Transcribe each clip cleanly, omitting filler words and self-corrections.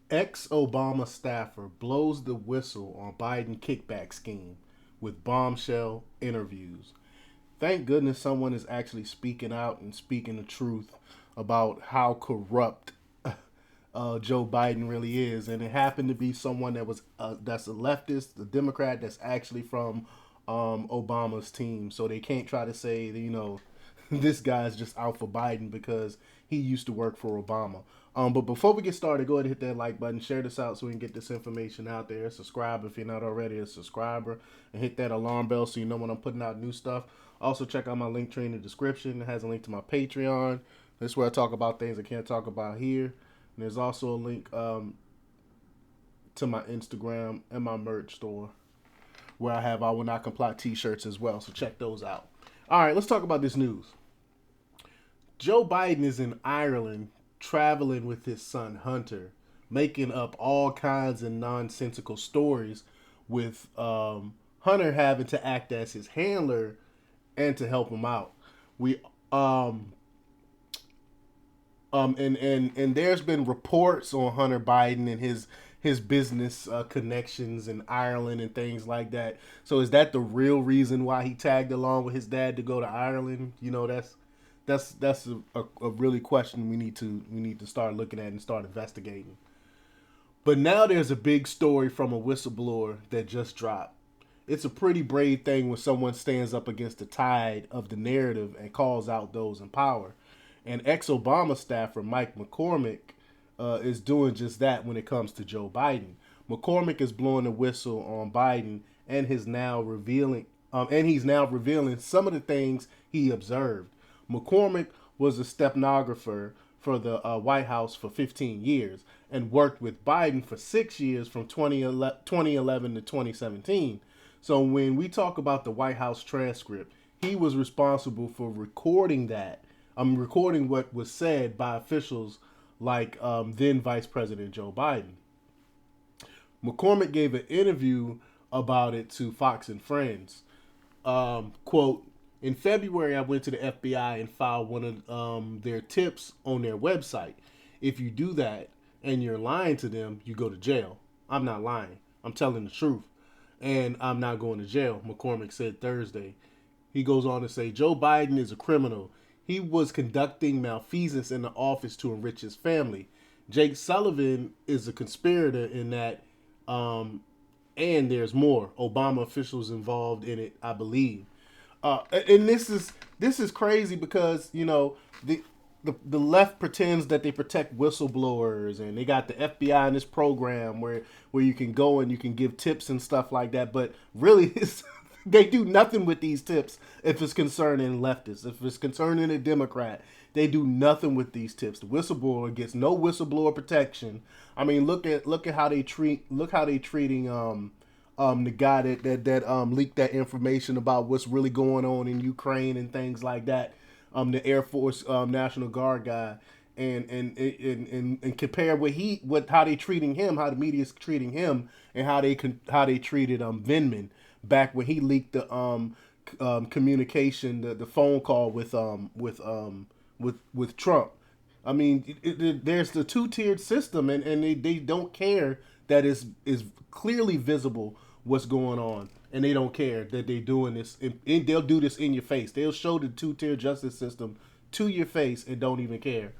Ex-Obama staffer blows the whistle on Biden kickback scheme with bombshell interviews. Thank goodness someone is actually speaking out and speaking the truth about how corrupt Joe Biden really is, and it happened to be someone that's a leftist, a Democrat that's actually from Obama's team. So they can't try to say that, this guy's just out for Biden because he used to work for Obama. But before we get started, go ahead and hit that like button, share this out so we can get this information out there. Subscribe if you're not already a subscriber, and hit that alarm bell so you know when I'm putting out new stuff. Also, check out my link tree in the description. It has a link to my Patreon. This is where I talk about things I can't talk about here. And there's also a link to my Instagram and my merch store where I have I Will Not Comply t-shirts as well. So check those out. All right, let's talk about this news. Joe Biden is in Ireland traveling with his son Hunter, making up all kinds of nonsensical stories with Hunter having to act as his handler and to help him out. We and there's been reports on Hunter Biden and his business connections in Ireland and things like that. So is that the real reason why he tagged along with his dad to go to Ireland? That's a really question we need to start looking at and start investigating. But now there's a big story from a whistleblower that just dropped. It's a pretty brave thing when someone stands up against the tide of the narrative and calls out those in power. And ex-Obama staffer Mike McCormick is doing just that when it comes to Joe Biden. McCormick is blowing the whistle on Biden and he's now revealing some of the things he observed. McCormick was a stenographer for the White House for 15 years and worked with Biden for 6 years from 2011 to 2017. So when we talk about the White House transcript, he was responsible for recording that. Recording what was said by officials like then Vice President Joe Biden. McCormick gave an interview about it to Fox and Friends. Quote, in February, I went to the FBI and filed one of their tips on their website. If you do that and you're lying to them, you go to jail. I'm not lying. I'm telling the truth. And I'm not going to jail, McCormick said Thursday. He goes on to say, Joe Biden is a criminal. He was conducting malfeasance in the office to enrich his family. Jake Sullivan is a conspirator in that, and there's more Obama officials involved in it, I believe. And this is crazy because the left pretends that they protect whistleblowers and they got the FBI in this program where you can go and you can give tips and stuff like that, but really they do nothing with these tips if it's concerning leftists. If it's concerning a Democrat, they do nothing with these tips. The whistleblower gets no whistleblower protection. I mean, look at how they treating the guy that leaked that information about what's really going on in Ukraine and things like that. The Air Force National Guard guy, and compare how they treating him, how the media's treating him, and how they treated Vindman back when he leaked the communication, the phone call with Trump. I mean, there's the two-tiered system, and they don't care that is clearly visible what's going on, and they don't care that they're doing this. And they'll do this in your face. They'll show the two-tier justice system to your face and don't even care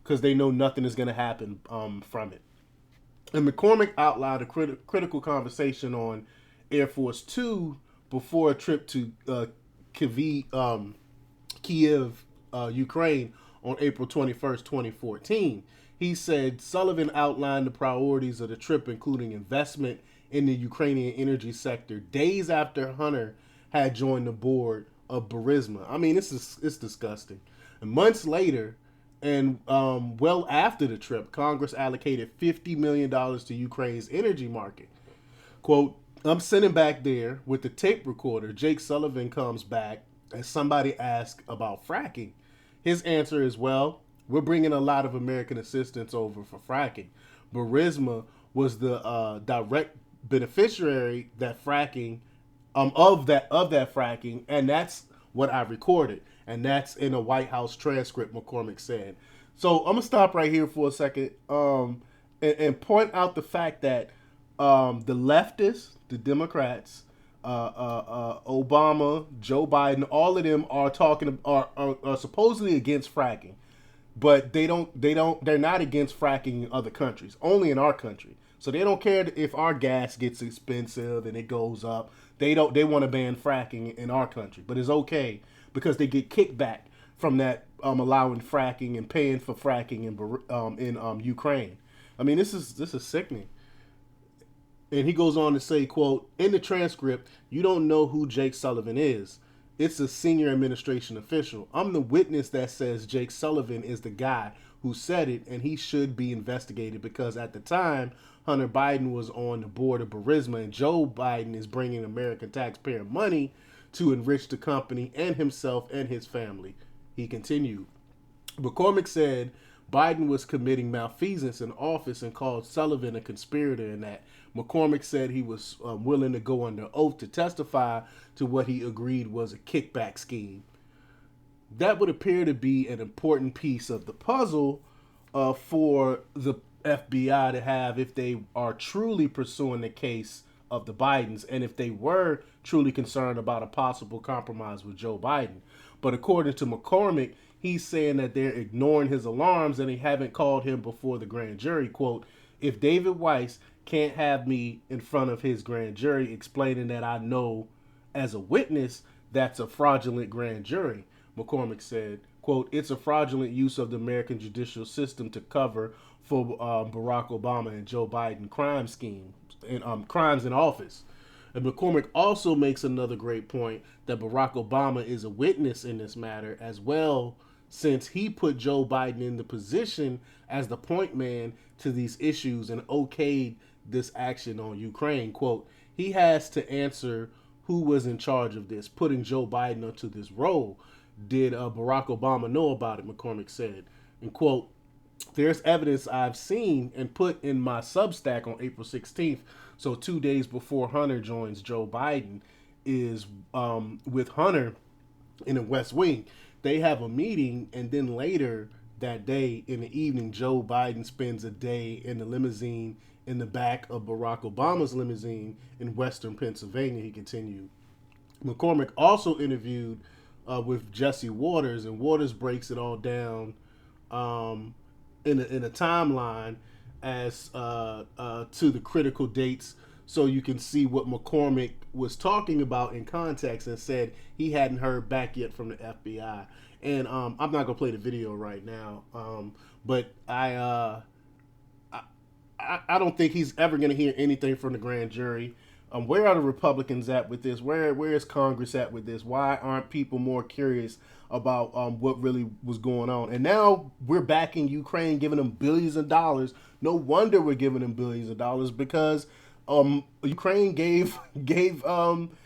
because they know nothing is going to happen from it. And McCormick outlined a critical conversation on Air Force Two before a trip to Kiev, Ukraine, on April 21st, 2014. He said Sullivan outlined the priorities of the trip, including investment in the Ukrainian energy sector, days after Hunter had joined the board of Burisma. I mean, it's disgusting. And months later, and well after the trip, Congress allocated $50 million to Ukraine's energy market. Quote, I'm sitting back there with the tape recorder. Jake Sullivan comes back and somebody asks about fracking. His answer is, well, we're bringing a lot of American assistance over for fracking. Burisma was the direct beneficiary that fracking of that fracking, and that's what I recorded, and that's in a White House transcript. McCormick said. So I'm gonna stop right here for a second, and point out the fact that the leftists, the Democrats, Obama, Joe Biden, all of them are talking are supposedly against fracking, but they're not against fracking in other countries, only in our country. So they don't care if our gas gets expensive and it goes up. They want to ban fracking in our country, but it's okay because they get kickback from that, allowing fracking and paying for fracking in Ukraine. I mean, this is sickening. And he goes on to say, quote, in the transcript, you don't know who Jake Sullivan is. It's a senior administration official. I'm the witness that says Jake Sullivan is the guy who said it, and he should be investigated because at the time, Hunter Biden was on the board of Burisma, and Joe Biden is bringing American taxpayer money to enrich the company and himself and his family. He continued. McCormick said Biden was committing malfeasance in office and called Sullivan a conspirator, and that McCormick said he was willing to go under oath to testify to what he agreed was a kickback scheme. That would appear to be an important piece of the puzzle for the FBI to have if they are truly pursuing the case of the Bidens and if they were truly concerned about a possible compromise with Joe Biden. But according to McCormick, he's saying that they're ignoring his alarms and they haven't called him before the grand jury. Quote, if David Weiss can't have me in front of his grand jury explaining that I know as a witness, that's a fraudulent grand jury. McCormick said, quote, it's a fraudulent use of the American judicial system to cover for Barack Obama and Joe Biden crime schemes and crimes in office. And McCormick also makes another great point that Barack Obama is a witness in this matter as well, since he put Joe Biden in the position as the point man to these issues and okayed this action on Ukraine. Quote, he has to answer who was in charge of this, putting Joe Biden into this role. Did Barack Obama know about it? McCormick said. And quote, there's evidence I've seen and put in my Substack on April 16th. So 2 days before Hunter joins Joe Biden is with Hunter in the West Wing. They have a meeting, and then later that day in the evening, Joe Biden spends a day in the limousine in the back of Barack Obama's limousine in Western Pennsylvania, he continued. McCormick also interviewed with Jesse Waters, and Waters breaks it all down in a timeline as to the critical dates, so you can see what McCormick was talking about in context, and said he hadn't heard back yet from the FBI. And I'm not gonna play the video right now, but I don't think he's ever gonna hear anything from the grand jury. Where are the Republicans at with this? Where is Congress at with this? Why aren't people more curious about what really was going on? And now we're back in Ukraine, giving them billions of dollars. No wonder we're giving them billions of dollars because Ukraine gave Biden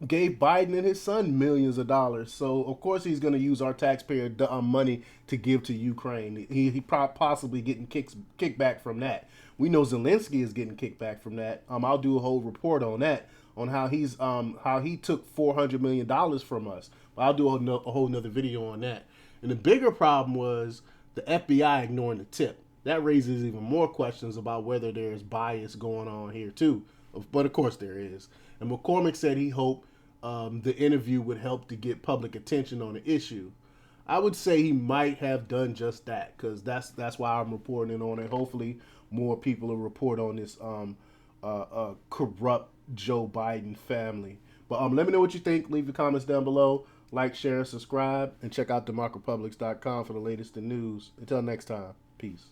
and his son millions of dollars. So of course he's going to use our taxpayer money to give to Ukraine. He possibly getting kickback from that. We know Zelensky is getting kickback from that. I'll do a whole report on that, on how he took $400 million from us. But I'll do a whole nother video on that. And the bigger problem was the FBI ignoring the tip. That raises even more questions about whether there's bias going on here too. But of course there is. And McCormick said he hoped the interview would help to get public attention on the issue. I would say he might have done just that, because that's why I'm reporting on it. Hopefully more people will report on this corrupt Joe Biden family. But let me know what you think. Leave your comments down below. Like, share, and subscribe. And check out democrepublics.com for the latest in news. Until next time, peace.